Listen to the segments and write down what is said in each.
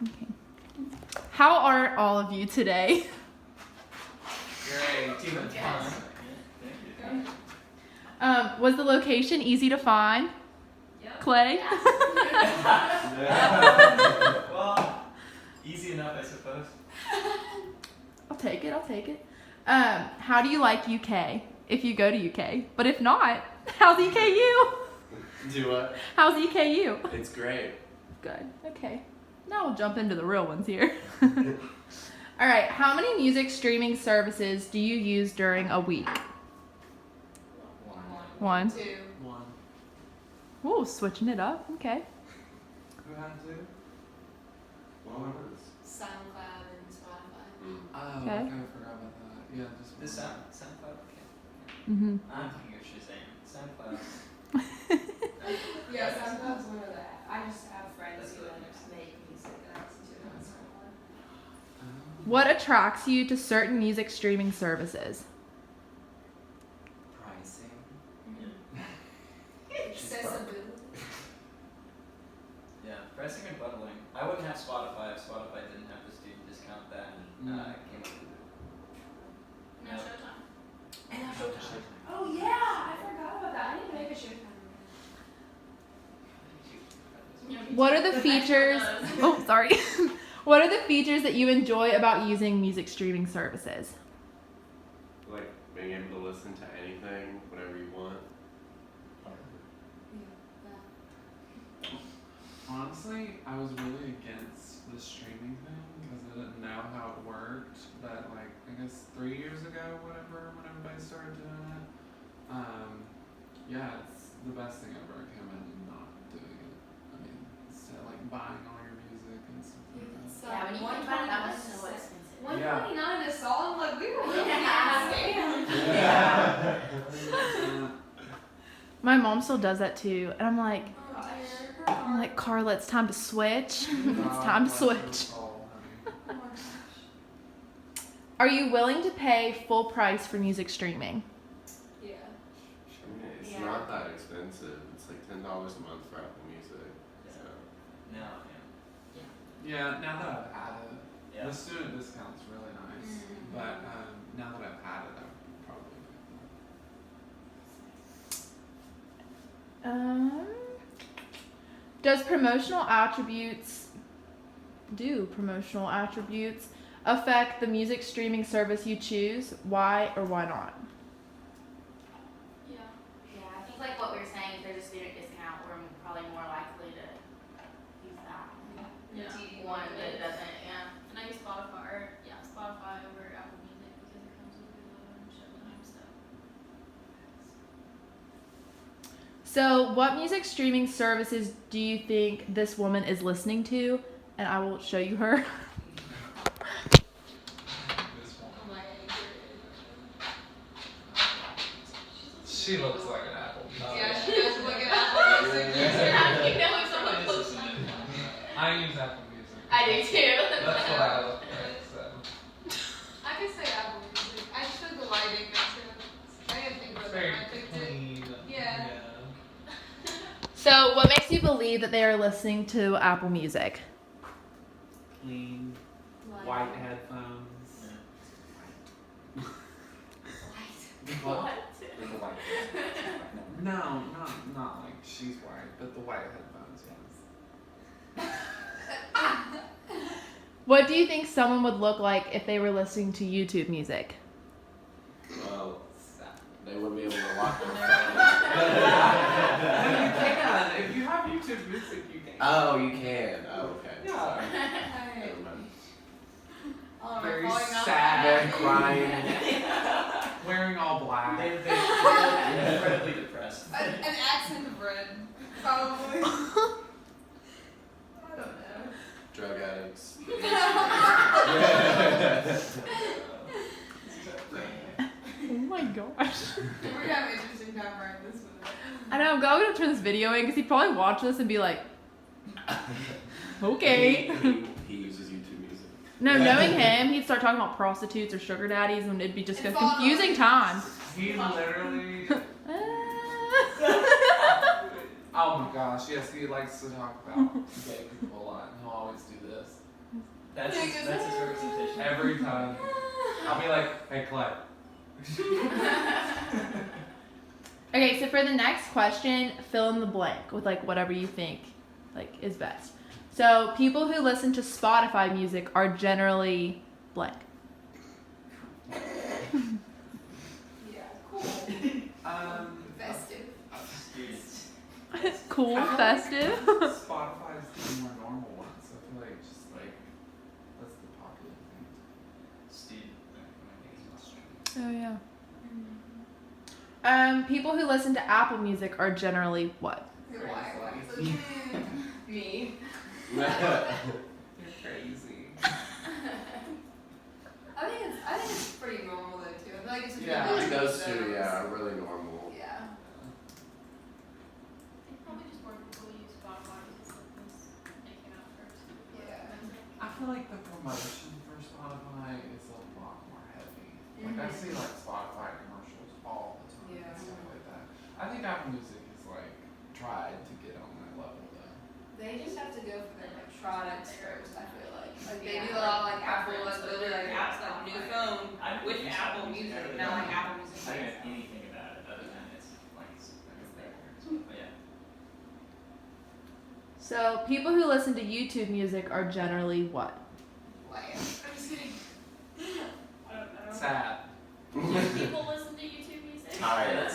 Okay. How are all of you today? Great. Team of 10. Was the location easy to find? Yep. Clay? Well, easy enough, I suppose. I'll take it. How do you like UK? If you go to UK. But if not, how's EKU? Do what? How's EKU? It's great. Good. Okay. Now we'll jump into the real ones here. All right. How many music streaming services do you use during a week? One. 2. 1. Ooh, switching it up. Okay. Who had 2? SoundCloud and Spotify. Oh, Okay. I forgot about that. Yeah, just The SoundCloud? Okay. Mhm. I'm thinking of Shazam. SoundCloud. Yeah, SoundCloud's one of the. I just have friends That's who what- make music that I listen to on SoundCloud. What attracts you to certain music streaming services? Pricing. Accessibility. Yeah, pricing and bundling. I wouldn't have Spotify if Spotify didn't have the student discount that came up with it. No Yep. Showtime. And no Showtime. Oh yeah, I forgot about that. I need to make a Showtime. What are the features? Oh, sorry. What are the features that you enjoy about using music streaming services? Like being able to listen to anything, whatever you want. honestly, I was really against the streaming thing because I didn't know how it worked. But like, I guess 3 years ago, whatever, when everybody started doing it, yeah, it's the best thing ever. I can't imagine not doing it. I mean, instead of like buying all your music and stuff like that. So Yeah, when you think about it, that was so expensive. $129 a song, like we were really Yeah. My mom still does that too, and I'm like, Carla, it's time to switch. It's time to switch. Are you willing to pay full price for music streaming? Yeah. I mean, it's Yeah. not that expensive. It's like $10 a month for Apple Music. So. No, Yeah, now that I've had it, yeah. the student discount's really nice. Mhm. But now that I've had it, I would probably pick that. Does promotional attributes affect the music streaming service you choose? Why or why not? Yeah. Yeah, I think like what we were saying, if there's a student discount, we're probably more likely to use that Yeah. one that doesn't, yeah. And I use Spotify over Apple Music because it comes with Hulu and Showtime stuff. So, what music streaming services do you think this woman is listening to? And I will show you her. This one. I'm like, She looks like an apple. yeah, she does look at Apple Music. How do you know if someone looks like I use Apple Music. I do too. That's what I look like, so. I could say Apple Music. I just feel the lighting makes it. I didn't think about that when I picked it. clean. Yeah. So, what makes you believe that they are listening to Apple Music? Clean, Lighting. white headphones. What? No, not like she's white, but the white headphones, yes. What do you think someone would look like if they were listening to YouTube music? Well, they wouldn't be able to lock their phone. You can. If you have YouTube Music, you can. Oh, you can. Oh, okay. Yeah. Sorry. Alright. Never mind. Very falling off sad. They're crying. Wearing all black. They're incredibly depressed. An accent of red, probably. I don't know. Drug addicts. Oh my gosh. We're gonna have an interesting time writing this one. I know, I'm going to turn this video in because he'd probably watch this and be like, okay. He uses YouTube Music. No, knowing him, he'd start talking about prostitutes or sugar daddies and it'd be just a confusing time. He literally. Oh my gosh, yes, he likes to talk about gay people a lot, and he'll always do this. That's his representation. Every time. I'll be like, hey, Clay. Okay, so for the next question, fill in the blank with like whatever you think like is best. So people who listen to Spotify music are generally blank. Yeah, cool. Festive. Students. Cool, I feel festive. Spotify is the more normal one, so I feel like just like that's the popular thing. Student. I think it's Oh yeah. People who listen to Apple Music are generally what? Why? Me. You're crazy. I think it's pretty normal though too. I feel like it's just Yeah, I think those those two, yeah, are really normal. Yeah. It's probably just more people use Spotify because it came out first. Yeah. I feel like the promotion for Spotify is a lot more heavy. Like I see like Spotify commercials all the time Yeah. and stuff like that. I think Apple Music is like tried to get on that level though. They just have to go for their like products first. I feel like they Yeah. do a lot like Apple, like literally like apps like new phone with Apple Music, not like Apple Music. I don't know anything about it other than it's like but yeah. So people who listen to YouTube music are generally what? Like, I'm just kidding. I don't know. Sad. Do people listen to YouTube music? Tired.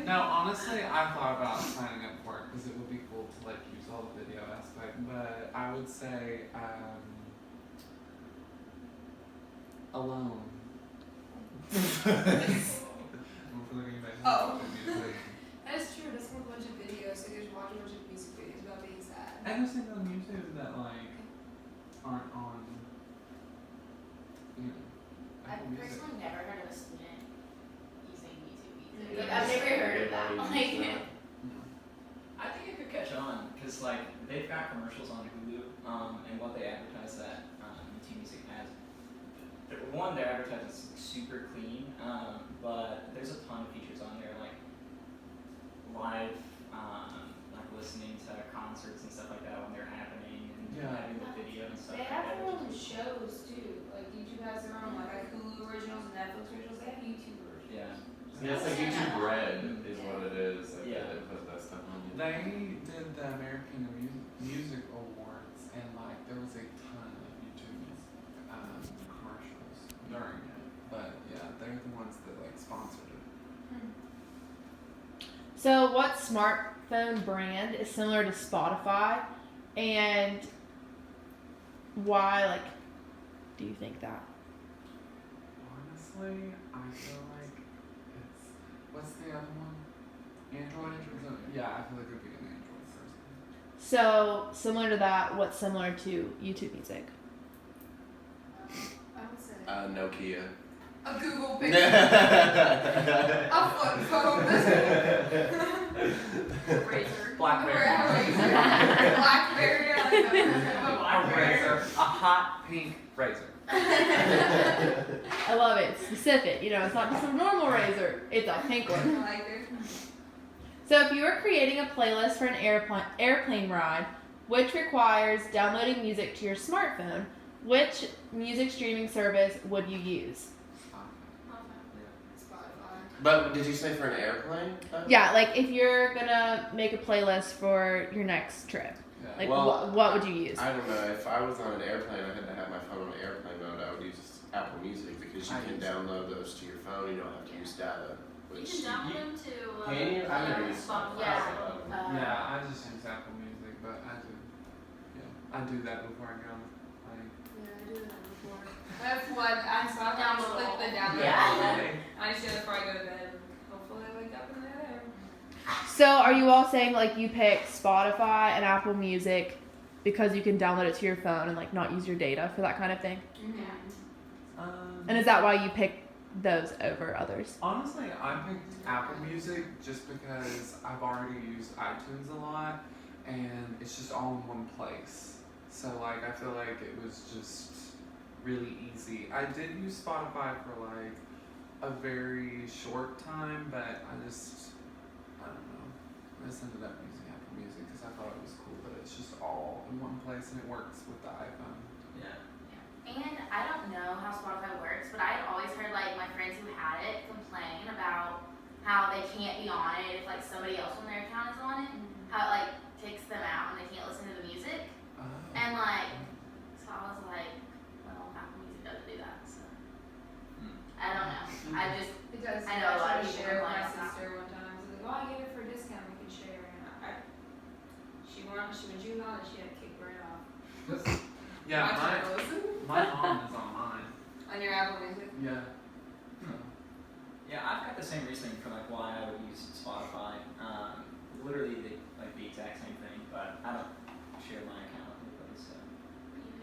No, honestly, I thought about signing up for it because it would be cool to like use all the video aspect, but I would say alone. Oh. That is true. That's a bunch of videos. So you just watch a bunch of music videos about being sad. And there's things on YouTube that like aren't on, you know, I've Apple Music. personally never heard of a student using YouTube music. Yeah. Like, I've never heard of that. Like, I think it could catch on because like they've got commercials on Hulu, and what they advertise that YouTube Music has. One, their advertising is super clean, but there's a ton of features on there like live, like listening to concerts and stuff like that when they're happening, and Yeah. having the video and stuff They like have that. their own shows too. Like YouTube has their own like Hulu originals and Netflix originals. They have YouTube originals. Yeah. Yeah, it's like YouTube Red is what it is. Like Yeah. they put that stuff on you. They did the American Music Awards, and like there was a ton of YouTube commercials during it. But yeah, they're the ones that like sponsored it. So what smartphone brand is similar to Spotify, and why do you think that? Honestly, I feel like it's what's the other one? Android? Yeah, I feel like it would be an Android person. So similar to that, what's similar to YouTube music? I would say Nokia. a Google Pixel, a flip phone, Razor. Blackberry. Blackberry, I like that. A razor. A hot pink razor. I love it. It's specific. You know, it's not just a normal razor. It's a pink one. I like it. So if you were creating a playlist for an airplane ride, which requires downloading music to your smartphone, which music streaming service would you use? Spotify. But did you say for an airplane? Yeah, like if you're gonna make a playlist for your next trip, Yeah. like Well, what would you use? I don't know. If I was on an airplane, I had to have my phone on airplane mode. I would use Apple Music because you I can use- download those to your phone. You don't have to use data. You Which can download them to. Can you? I never used Spotify. Yeah. Yeah, I just use Apple Music, but I do. Yeah, I do that before I get on the plane. Yeah, I do that before. I have one on Spotify. I just click the download Yeah. button. I just do it before I go to bed. Hopefully I wake up and they're there. So are you all saying like you pick Spotify and Apple Music because you can download it to your phone and like not use your data for that kind of thing? And is that why you pick those over others? Honestly, I picked Apple Music just because I've already used iTunes a lot, and it's just all in one place. So like, I feel like it was just really easy. I did use Spotify for like a very short time, but I don't know. I just ended up using Apple Music because I thought it was cool that it's just all in one place and it works with the iPhone. Yeah. And I don't know how Spotify works, but I had always heard like my friends who had it complain about how they can't be on it if like somebody else on their account is on it. How it like kicks them out and they can't listen to the music. And like, so I was like, well, Apple Music doesn't do that, so I don't know. I just It does. I know a lot of people share with my complain about sister one time. I was like, "Oh, I get it for a discount. We can share." And she went you on and she had to kick right off. Yeah, Watch her listen. my mom is on mine. On your Apple Music. Yeah. Yeah, I've got the same reasoning for like why I would use Spotify. Literally the exact same thing, but I don't share my account with anybody, so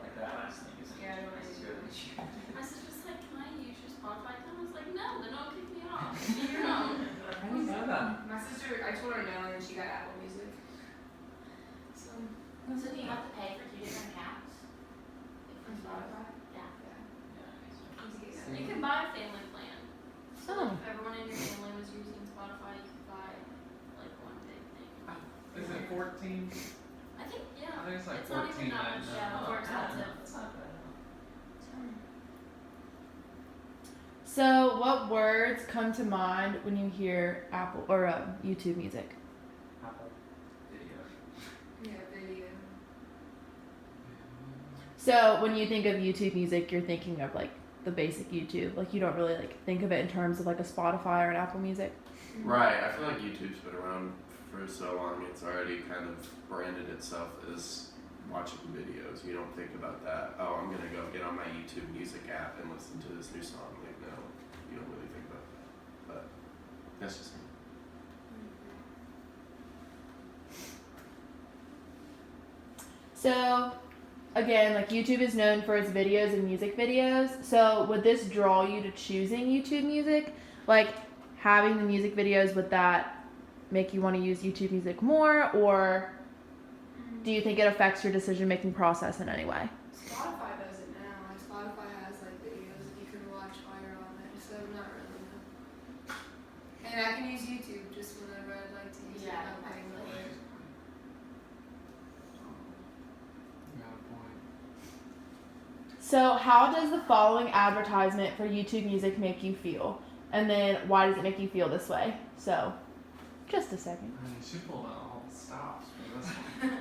like that last thing isn't Yeah, I don't necessarily really true. my sister's like, can I use your Spotify account? I was like, no, then don't kick me off. Do your own. How do you know that? My sister, I told her no, and then she got Apple Music. So So do you have to pay for 2 different accounts? For Spotify? Yeah. You can buy a family plan. So Oh. if everyone in your family was using Spotify, you could buy like one big thing. Is it 14? I think, yeah. I think it's like It's not even 14 that much, yeah, more expensive. That's not bad at all. So, what words come to mind when you hear Apple or YouTube Music? Apple Video. yeah, video. So, when you think of YouTube Music, you're thinking of like the basic YouTube. Like you don't really like think of it in terms of like a Spotify or an Apple Music. Right, I feel like YouTube's been around for so long, it's already kind of branded itself as watching videos. You don't think about that, oh, I'm gonna go get on my YouTube Music app and listen to this new song. Like, no, you don't really think about that. But that's just me. So, again, like YouTube is known for its videos and music videos. So, would this draw you to choosing YouTube Music? Like having the music videos, would that make you want to use YouTube Music more, or do you think it affects your decision-making process in any way? Spotify does it now. Like Spotify has like videos that you can watch while you're on there, so not really. No. And I can use YouTube just whenever I'd like to use it. Yeah, Without paying for it. You got a point. So, how does the following advertisement for YouTube Music make you feel? And then, why does it make you feel this way? So, just a second. I mean, she pulled out all the stops for this one.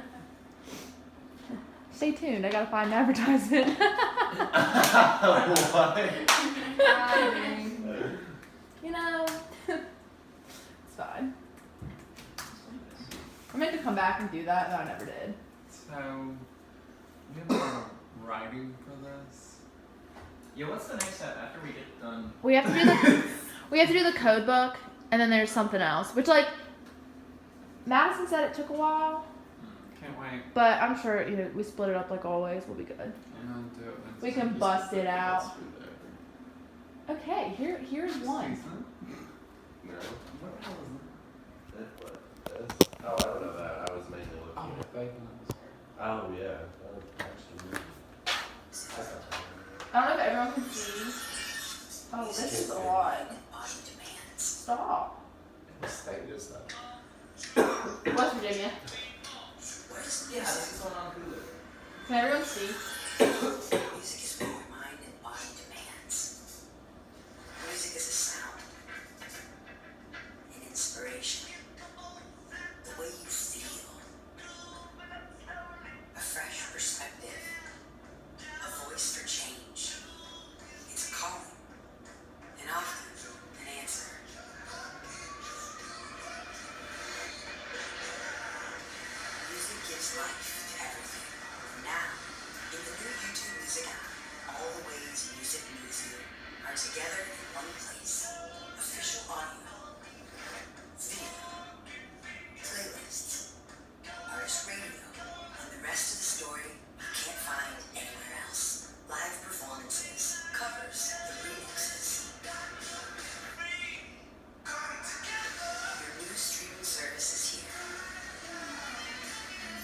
Stay tuned. I gotta find an advertisement. What? You know, it's fine. I meant to come back and do that, but I never did. So, we have a lot of writing for this. Yeah, what's the next step after we get done? We have to do the code book, and then there's something else, which like Madison said it took a while, Can't wait. but I'm sure we split it up like always. We'll be good. And then do it Wednesday. We can bust it out. That's food there. Okay, here's one. Season? No. What the hell is That what? Oh, I don't know that. I was mainly that? looking at. Bacon. Oh yeah. That was actually. I don't know if everyone can see. Oh, this is a lot. Stop. What state is that? West Virginia. Yeah, this is going on Hulu. Can everyone see? Music is what your mind and body demands. Music is a sound, an inspiration, the way you feel, a fresh perspective, a voice for change. It's a calling, and often an answer. Music gives life to everything. Now, in the new YouTube Music app, all the ways music moves you are together in one place. Official audio, video, playlists, artist radio, and the rest of the story you can't find anywhere else. Live performances, covers, and remixes. Your new streaming service is here.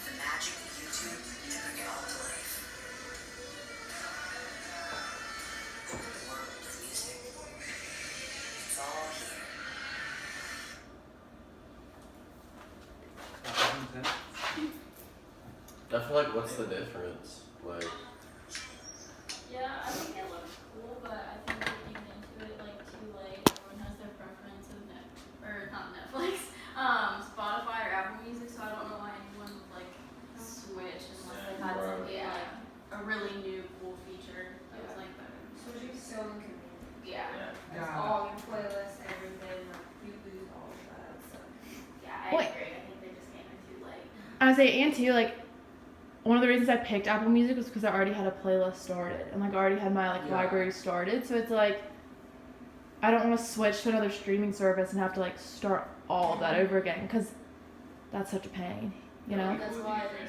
The magic of YouTube to bring it all to life. Open the world of music. It's all here. I feel like what's the difference? Like, Yeah, I think it looks cool, but I think they came into it like too late. Everyone has their preference of not Netflix, Spotify or Apple Music, so I don't know why anyone would like switch unless they had something like a really new cool feature that was like better. Switching is so inconvenient. Yeah. It's all your playlists, everything, like you lose all of that. So. Yeah, I Wait. agree. I think they just came in too late. I say, and too, like, one of the reasons I picked Apple Music was because I already had a playlist started and like I already had my like library started. So it's like I don't want to switch to another streaming service and have to like start all of that over again because that's such a pain, you know. That's why they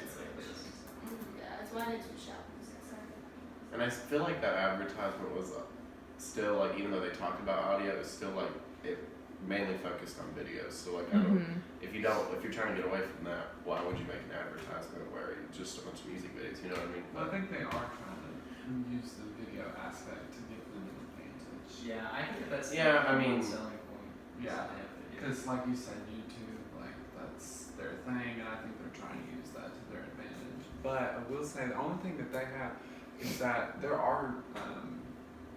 that's why they switched out music. And I feel like that advertisement was still like, even though they talked about audio, it's still like it mainly focused on videos. So like I don't, if you're trying to get away from that, why would you make an advertisement where it's just a bunch of music videos? You know what I mean? Well, I think they are trying to use the video aspect to give them an advantage. Yeah, I think that's Yeah, I the mean- one selling point. Yeah, They have videos. because like you said, YouTube, like that's their thing, and I think they're trying to use that to their advantage. But I will say the only thing that they have is that there are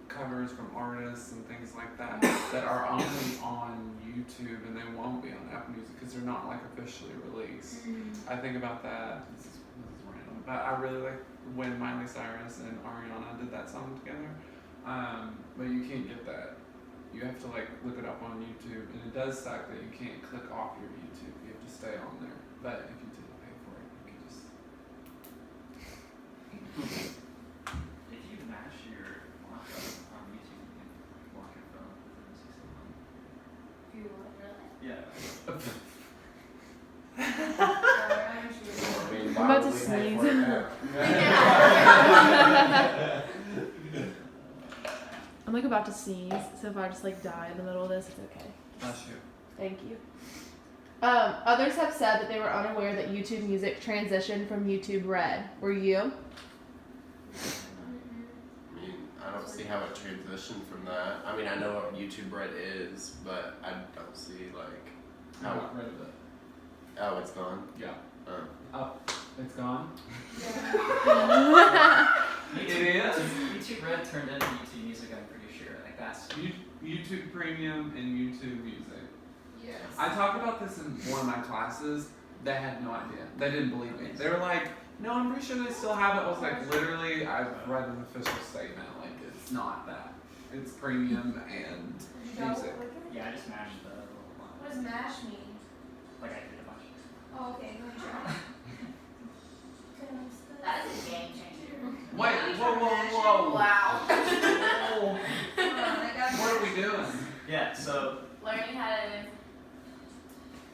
covers from artists and things like that that are only on YouTube and they won't be on Apple Music because they're not like officially released. I think about that. This is random, but I really like when Miley Cyrus and Ariana did that song together. But you can't get that. You have to like look it up on YouTube, and it does suck that you can't click off your YouTube. You have to stay on there. But if you did pay for it, you could just. If you mash your lock on YouTube, you can lock your phone within 60 months. If you want, really. Yeah. I mean, I'm about to why would we pay sneeze. for it now? I'm like about to sneeze, so if I just like die in the middle of this, it's okay. Bless you. Thank you. Others have said that they were unaware that YouTube Music transitioned from YouTube Red. Were you? I mean, I don't see how it transitioned from that. I mean, I know what YouTube Red is, but I don't see like I how. got rid of it. Oh, it's gone. Yeah. Oh. Oh, it's gone. YouTube, It is? YouTube Red turned into YouTube Music, I'm pretty sure. Like that's. YouTube Premium and YouTube Music. Yes. I talked about this in one of my classes. They had no idea. They didn't believe me. They were like, "No, I'm pretty sure they still have it." I was like, "Literally, I've read an official statement. Like, it's not that. It's premium and music." Yeah, I just mashed the little line. What does mash mean? Like I did a bunch. Oh, okay, let me try. That is a game changer. Wait, whoa. Wow. What are we doing? Yeah, so Learning how to.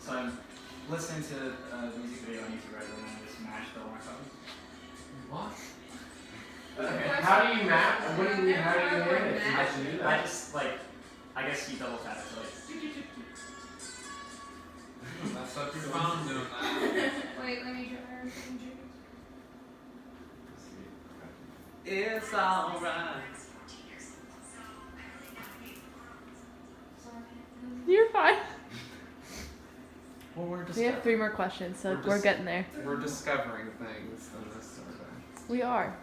I'm listening to a music video on YouTube Red, and then I just mashed the one button. What? Okay. How do you map? What do you mean? How do you hit it? I just like, I guess you double tap it to like. That's up your phone doing that. Wait, let me try. It's alright. You're fine. Well, We have 3 more questions, so we're getting there. We're discovering things in this survey. We are.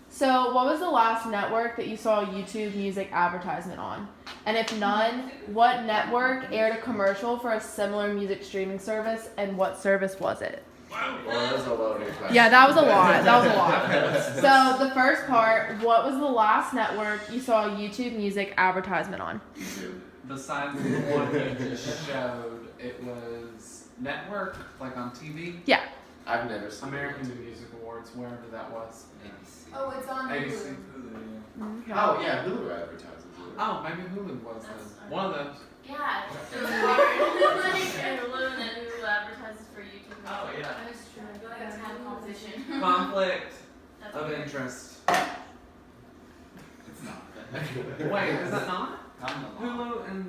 So, what was the last network that you saw a YouTube Music advertisement on? And if none, what network aired a commercial for a similar music streaming service, and what service was it? Well, that's a loaded question. Yeah, that was a lot. That was a lot. So, the first part, what was the last network you saw a YouTube Music advertisement on? YouTube. Besides the one you just showed, it was network, like on TV. Yeah. I've never seen American YouTube. Music Awards, wherever that was. Oh, it's on ABC. Hulu. Okay. Oh yeah, Hulu advertises it. Oh, maybe Hulu was then. One of those. Yeah, it's weird. Like, Hulu and then Hulu advertises for YouTube. Oh yeah. That's true. I feel like it's kind of competition. Conflict That's of weird. interest. It's not. Wait, is that not? I'm the Hulu and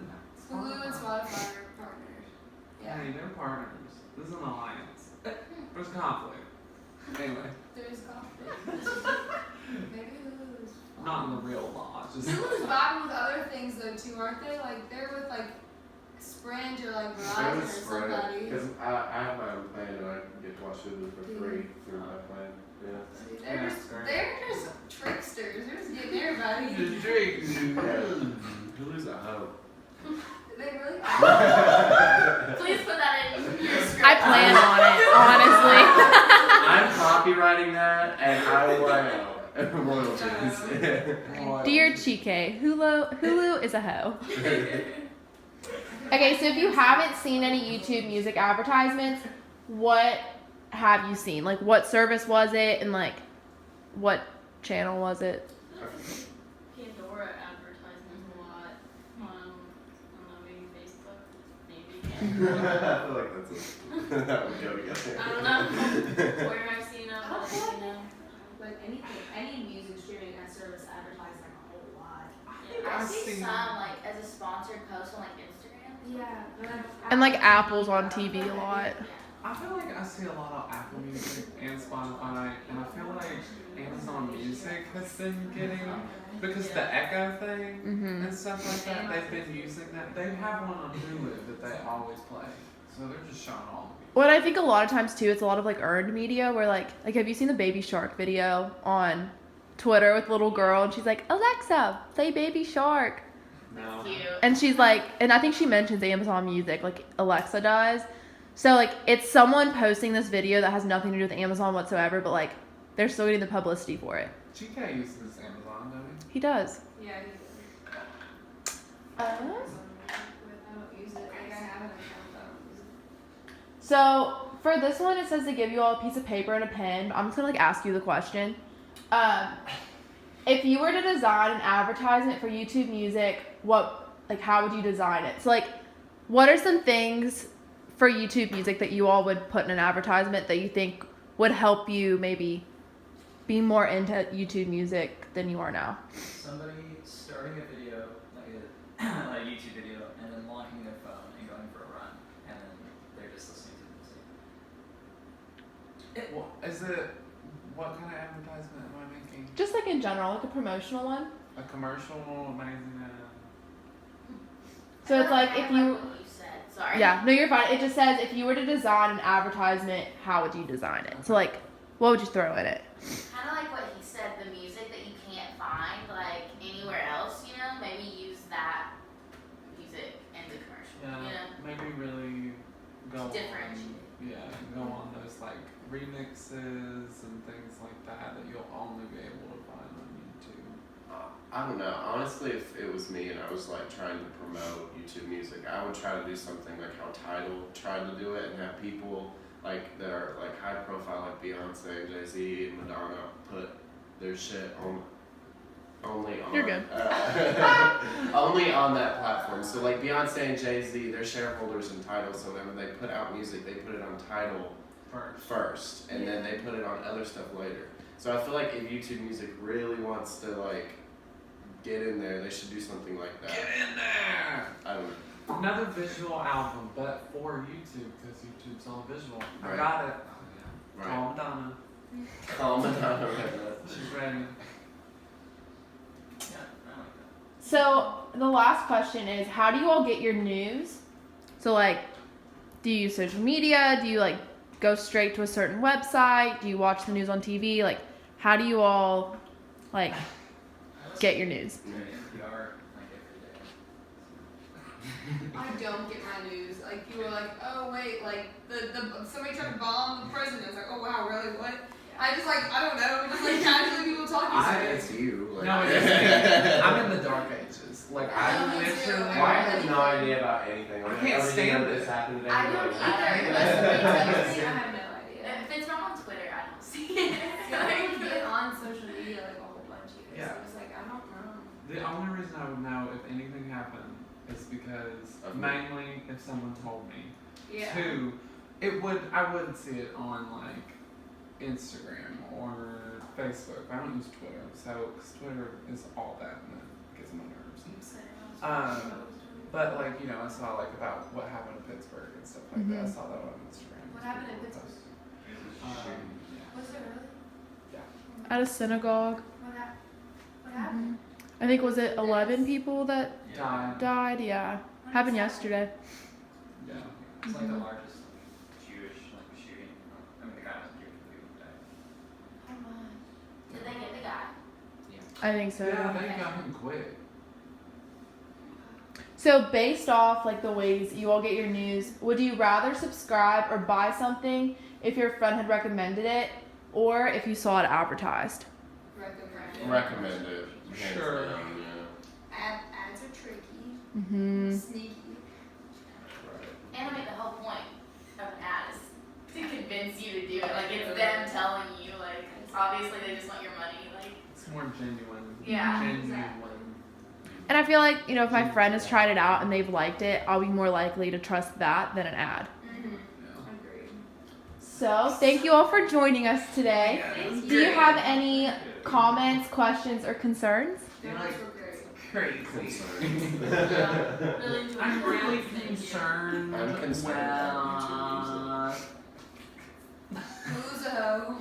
Hulu and Spotify are partners. Yeah, they're partners. This is an alliance. There's conflict. Anyway, There's conflict. Maybe Hulu's not in the real law. Just Hulu's vibing with other things though too, aren't they? Like they're with like Sprint or like Verizon or somebody. Because I have my own plan and I get to watch Hulu for free through my plan. Yeah. They're copywriting that, and I will royalties. Dear Chike, Hulu is a hoe. Okay, so if you haven't seen any YouTube music advertisements, what have you seen? Like, what service was it, and like, what channel was it? Pandora advertisements a lot on, I don't know, maybe Facebook, maybe. I feel like that would go together. I don't know where I've seen them, but you know. But any music streaming service advertises like a whole lot. I see some like as a sponsored post on like Instagram. Yeah. And like Apple's on TV a lot. I feel like I see a lot of Apple Music and Spotify, and I feel like Amazon Music has been getting, because the Echo thing and stuff like that, they've been using that. They have one on Hulu that they always play, so they're just showing all the people. What I think a lot of times too, it's a lot of like earned media where like have you seen the Baby Shark video on Twitter with the little girl, and she's like, Alexa, play Baby Shark. No. Cute. And she's like, and I think she mentions Amazon Music, like Alexa does. So like it's someone posting this video that has nothing to do with Amazon whatsoever, but like they're still getting the publicity for it. GK uses Amazon, don't He does. Yeah, I don't use it. Like, I have an account, but I don't use it. So for this one, it says to give you all a piece of paper and a pen. I'm just gonna like ask you the question. If you were to design an advertisement for YouTube Music, how would you design it? So like, what are some things for YouTube Music that you all would put in an advertisement that you think would help you maybe be more into YouTube Music than you are now? Somebody starting a video, like a YouTube video, and then locking their phone and going for a run, and then they're just listening to the music. What kind of advertisement am I making? Just like in general, like a promotional one. A commercial, amazing. So it's like if you. What you said. Sorry. Yeah, no, you're fine. It just says if you were to design an advertisement, how would you design it? So like, what would you throw in it? Kind of like what he said, the music that you can't find like anywhere else, you know, maybe use that music in the commercial, Yeah, you know. maybe really go Differentiate. go on those like remixes and things like that you'll only be able to find on YouTube. I don't know. Honestly, if it was me and I was like trying to promote YouTube Music, I would try to do something like how Tidal tried to do it and have people like that are like high profile, like Beyonce, Jay-Z, and Madonna, put their shit on only on. You're good. Only on that platform. So like Beyonce and Jay-Z, they're shareholders in Tidal, so then when they put out music, they put it on Tidal first, and then they put it on other stuff later. So I feel like if YouTube Music really wants to like get in there, they should do something like that. Get in there! I don't know. Another visual album, but for YouTube, because YouTube's all visual. I Right. got it. Right. Call Madonna. Calm it down right now. She's ready. Yeah, I like that. So the last question is, how do you all get your news? So like, do you use social media? Do you like go straight to a certain website? Do you watch the news on TV? Like, how do you all like get your news? NPR like every day. I don't get my news. Like people are like, oh wait, like the somebody tried to bomb the president. It's like, oh wow, really? What? I just like I don't know. Just like casually people talking. It's you. Like, No, it isn't. I'm in the dark ages. Like, I literally. Well, I have no idea about anything. Like, I can't everything stand that's it. happened today. I don't like, either. Unless somebody tells me, I have no idea. If it's not on Twitter, I don't see it. I get on social media like a whole bunch of it. Yeah. So it's like I don't know. The only reason I would know if anything happened is because Of me. mainly if someone told me. Yeah. Two, I would see it on like Instagram or Facebook. I don't use Twitter, because Twitter is all that and it gets on my nerves. But like, you know, I saw like about what happened in Pittsburgh and stuff like that. I saw that on Instagram. What happened in Pittsburgh? Yeah. Was it really? At a synagogue. What happened? What happened? I think was it 11 people that Died. died? Yeah, happened yesterday. Yeah. It's like the largest Jewish shooting. I mean, the guy wasn't Jewish, but he died. Come on. Did they get the guy? I think so. Yeah, they got him quick. So based off like the ways you all get your news, would you rather subscribe or buy something if your friend had recommended it, or if you saw it advertised. Recommended. hands Sure. down, yeah. Ads are tricky. Mm-hmm. Sneaky. Right. And I mean, the whole point of an ad is to convince you to do it. Like, it's them telling you, like, obviously they just want your money. Like, It's more genuine. Yeah. Genuine. And I feel like, you know, if my friend has tried it out and they've liked it, I'll be more likely to trust that than an ad. Mm-hmm. Yeah. Agreed. So, thank you all for joining us today. Thank Do you have any comments, questions, or concerns? Your notes were great. Crazy. Concerns. Really enjoyed I'm it. really Thank you. concerned. I'm concerned about YouTube music. Who's a hoe?